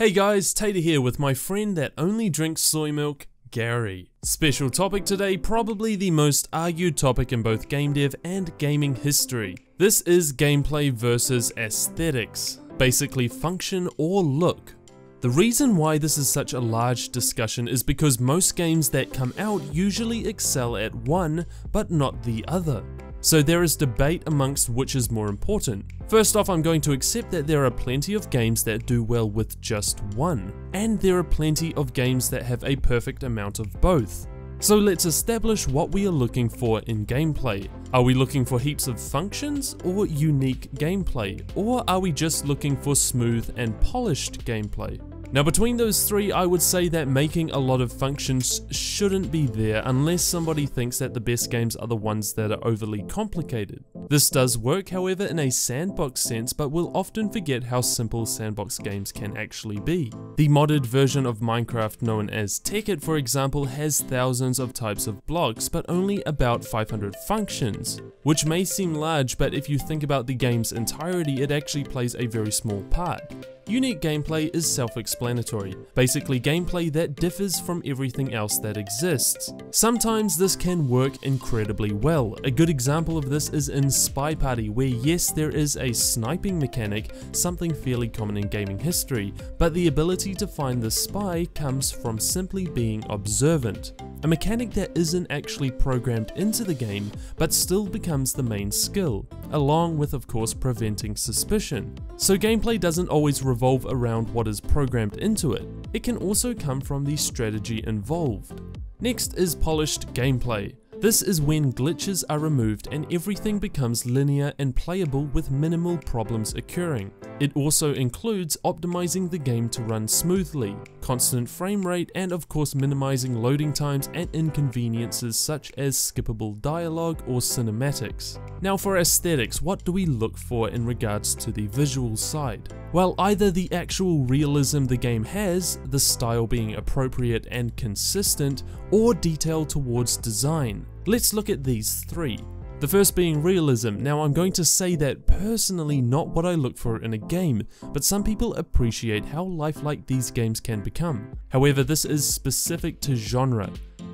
Hey guys, Tater here with my friend that only drinks soy milk, Gary. Special topic today, probably the most argued topic in both game dev and gaming history. This is gameplay versus aesthetics, basically function or look. The reason why this is such a large discussion is because most games that come out usually excel at one, but not the other. So there is debate amongst which is more important. First off, I'm going to accept that there are plenty of games that do well with just one, and there are plenty of games that have a perfect amount of both. So let's establish what we are looking for in gameplay. Are we looking for heaps of functions or unique gameplay? Or are we just looking for smooth and polished gameplay? Now between those three, I would say that making a lot of functions shouldn't be there unless somebody thinks that the best games are the ones that are overly complicated. This does work, however, in a sandbox sense, but we'll often forget how simple sandbox games can actually be. The modded version of Minecraft known as Tekkit, for example, has thousands of types of blocks, but only about 500 functions, which may seem large, but if you think about the game's entirety, it actually plays a very small part. Unique gameplay is self-explanatory, basically gameplay that differs from everything else that exists. Sometimes this can work incredibly well. A good example of this is in Spy Party, where yes, there is a sniping mechanic, something fairly common in gaming history, but the ability to find the spy comes from simply being observant. A mechanic that isn't actually programmed into the game, but still becomes the main skill, along with of course preventing suspicion. So gameplay doesn't always revolve around what is programmed into it, it can also come from the strategy involved. Next is polished gameplay. This is when glitches are removed and everything becomes linear and playable with minimal problems occurring. It also includes optimizing the game to run smoothly, constant frame rate, and of course minimizing loading times and inconveniences such as skippable dialogue or cinematics. Now for aesthetics, what do we look for in regards to the visual side? Well, either the actual realism the game has, the style being appropriate and consistent, or detail towards design. Let's look at these three. The first being realism. Now I'm going to say that personally not what I look for in a game, but some people appreciate how lifelike these games can become. However, this is specific to genre.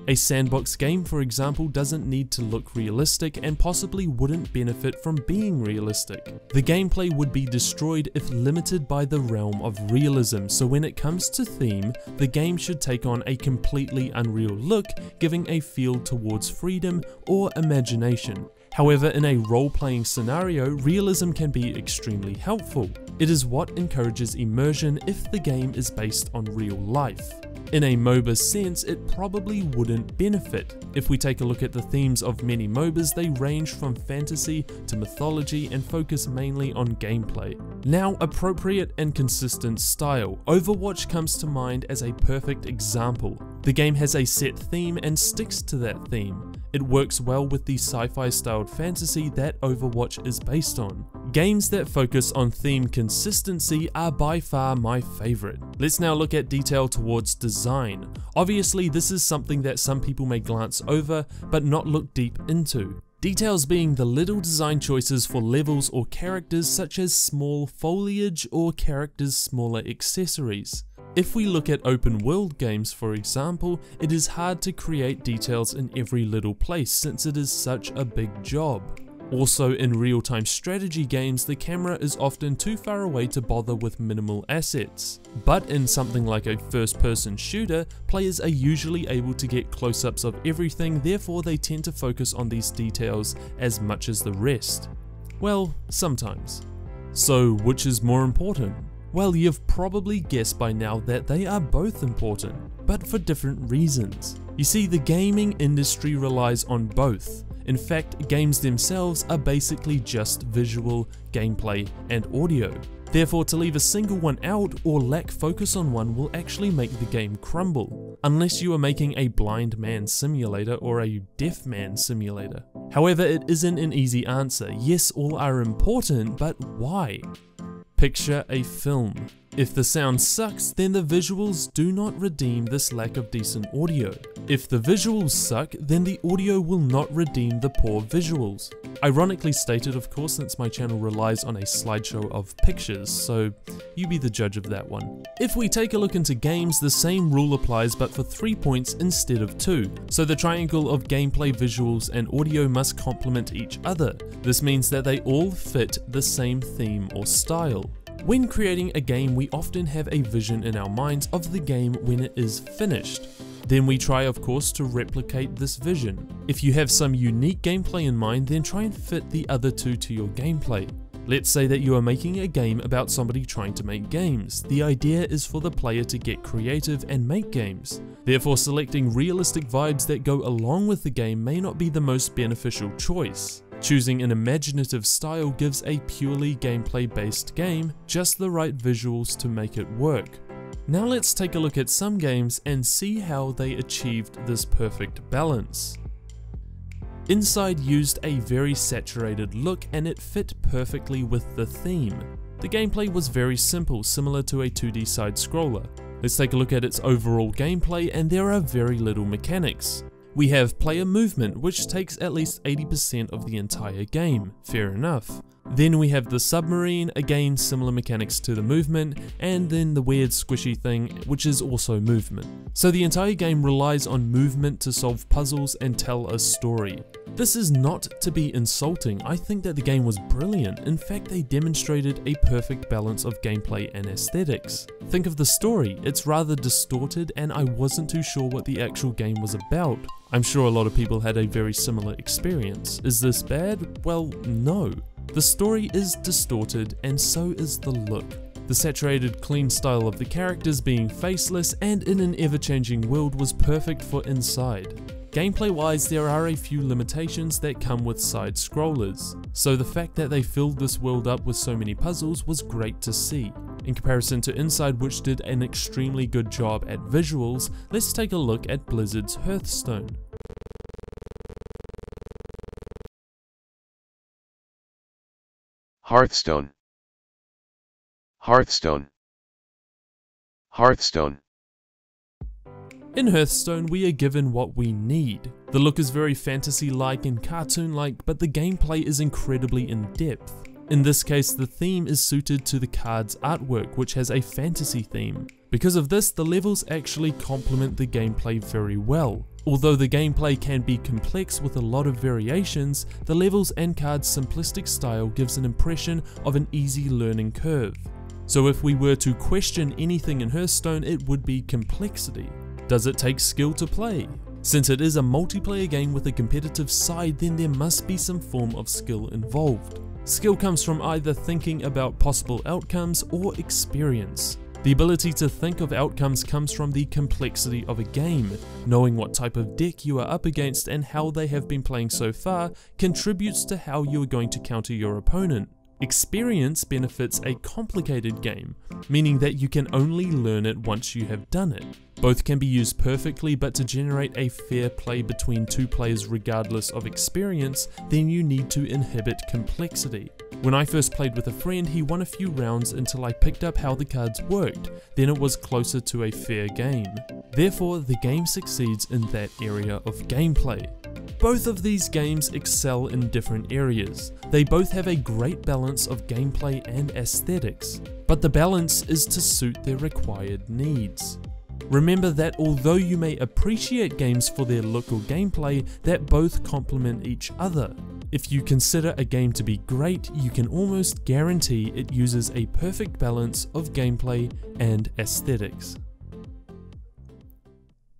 A sandbox game, for example, doesn't need to look realistic and possibly wouldn't benefit from being realistic. The gameplay would be destroyed if limited by the realm of realism, so when it comes to theme, the game should take on a completely unreal look, giving a feel towards freedom or imagination. However, in a role-playing scenario, realism can be extremely helpful. It is what encourages immersion if the game is based on real life. In a MOBA sense, it probably wouldn't benefit. If we take a look at the themes of many MOBAs, they range from fantasy to mythology and focus mainly on gameplay. Now, appropriate and consistent style. Overwatch comes to mind as a perfect example. The game has a set theme and sticks to that theme. It works well with the sci-fi styled fantasy that Overwatch is based on. Games that focus on theme consistency are by far my favorite. Let's now look at detail towards design. Obviously, this is something that some people may glance over, but not look deep into. Details being the little design choices for levels or characters, such as small foliage or characters' smaller accessories. If we look at open world games, for example, it is hard to create details in every little place since it is such a big job. Also, in real-time strategy games, the camera is often too far away to bother with minimal assets. But in something like a first-person shooter, players are usually able to get close-ups of everything, therefore they tend to focus on these details as much as the rest. Well, sometimes. So, which is more important? Well, you've probably guessed by now that they are both important, but for different reasons. You see, the gaming industry relies on both. In fact, games themselves are basically just visual, gameplay, and audio. Therefore, to leave a single one out or lack focus on one will actually make the game crumble, unless you are making a blind man simulator or a deaf man simulator. However, it isn't an easy answer. Yes, all are important, but why? Picture a film. If the sound sucks, then the visuals do not redeem this lack of decent audio. If the visuals suck, then the audio will not redeem the poor visuals. Ironically stated, of course, since my channel relies on a slideshow of pictures, so you be the judge of that one. If we take a look into games, the same rule applies but for 3 points instead of 2. So the triangle of gameplay, visuals, and audio must complement each other. This means that they all fit the same theme or style. When creating a game, we often have a vision in our minds of the game when it is finished. Then we try, of course, to replicate this vision. If you have some unique gameplay in mind, then try and fit the other two to your gameplay. Let's say that you are making a game about somebody trying to make games. The idea is for the player to get creative and make games. Therefore, selecting realistic vibes that go along with the game may not be the most beneficial choice. Choosing an imaginative style gives a purely gameplay-based game just the right visuals to make it work. Now let's take a look at some games and see how they achieved this perfect balance. Inside used a very saturated look and it fit perfectly with the theme. The gameplay was very simple, similar to a 2D side-scroller. Let's take a look at its overall gameplay, and there are very little mechanics. We have player movement, which takes at least 80% of the entire game, fair enough. Then we have the submarine, again similar mechanics to the movement, and then the weird squishy thing, which is also movement. So the entire game relies on movement to solve puzzles and tell a story. This is not to be insulting, I think that the game was brilliant. In fact, they demonstrated a perfect balance of gameplay and aesthetics. Think of the story, it's rather distorted and I wasn't too sure what the actual game was about. I'm sure a lot of people had a very similar experience. Is this bad? Well, no. The story is distorted and so is the look. The saturated, clean style of the characters being faceless and in an ever-changing world was perfect for Inside. Gameplay wise, there are a few limitations that come with side scrollers, so the fact that they filled this world up with so many puzzles was great to see. In comparison to Inside, which did an extremely good job at visuals, let's take a look at Blizzard's Hearthstone. Hearthstone. Hearthstone. Hearthstone. In Hearthstone, we are given what we need. The look is very fantasy-like and cartoon-like, but the gameplay is incredibly in-depth. In this case, the theme is suited to the card's artwork, which has a fantasy theme. Because of this, the levels actually complement the gameplay very well. Although the gameplay can be complex with a lot of variations, the levels and card's simplistic style gives an impression of an easy learning curve. So if we were to question anything in Hearthstone, it would be complexity. Does it take skill to play? Since it is a multiplayer game with a competitive side, then there must be some form of skill involved. Skill comes from either thinking about possible outcomes or experience. The ability to think of outcomes comes from the complexity of a game. Knowing what type of deck you are up against and how they have been playing so far contributes to how you are going to counter your opponent. Experience benefits a complicated game, meaning that you can only learn it once you have done it. Both can be used perfectly, but to generate a fair play between two players regardless of experience, then you need to inhibit complexity. When I first played with a friend, he won a few rounds until I picked up how the cards worked, then it was closer to a fair game. Therefore, the game succeeds in that area of gameplay. Both of these games excel in different areas. They both have a great balance of gameplay and aesthetics, but the balance is to suit their required needs. Remember that although you may appreciate games for their look or gameplay, that both complement each other. If you consider a game to be great, you can almost guarantee it uses a perfect balance of gameplay and aesthetics.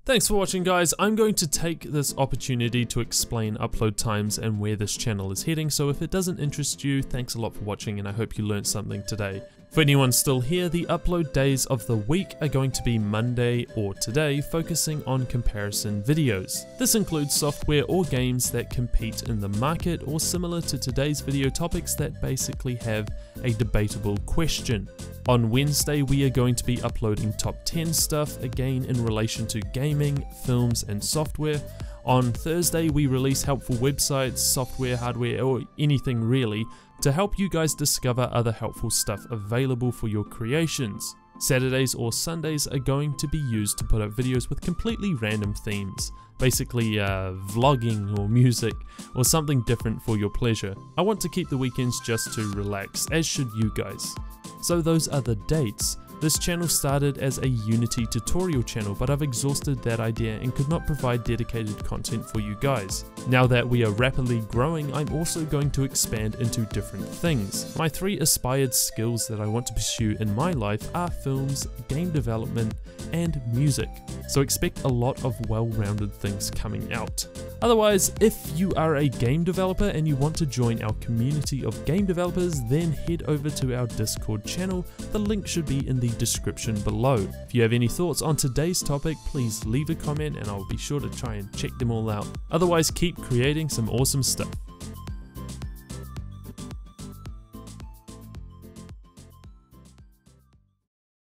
Thanks for watching, guys. I'm going to take this opportunity to explain upload times and where this channel is heading, so if it doesn't interest you, thanks a lot for watching and I hope you learned something today. For anyone still here, the upload days of the week are going to be Monday or today, focusing on comparison videos. This includes software or games that compete in the market, or similar to today's video, topics that basically have a debatable question. On Wednesday, we are going to be uploading top 10 stuff, again in relation to gaming, films and software. On Thursday, we release helpful websites, software, hardware, or anything really, to help you guys discover other helpful stuff available for your creations. Saturdays or Sundays are going to be used to put up videos with completely random themes, basically vlogging or music or something different for your pleasure. I want to keep the weekends just to relax, as should you guys. So those are the dates. This channel started as a Unity tutorial channel, but I've exhausted that idea and could not provide dedicated content for you guys. Now that we are rapidly growing, I'm also going to expand into different things. My 3 aspired skills that I want to pursue in my life are films, game development, and music. So expect a lot of well-rounded things coming out. Otherwise, if you are a game developer and you want to join our community of game developers, then head over to our Discord channel. The link should be in the description below. If you have any thoughts on today's topic, please leave a comment and I'll be sure to try and check them all out. Otherwise, keep creating some awesome stuff.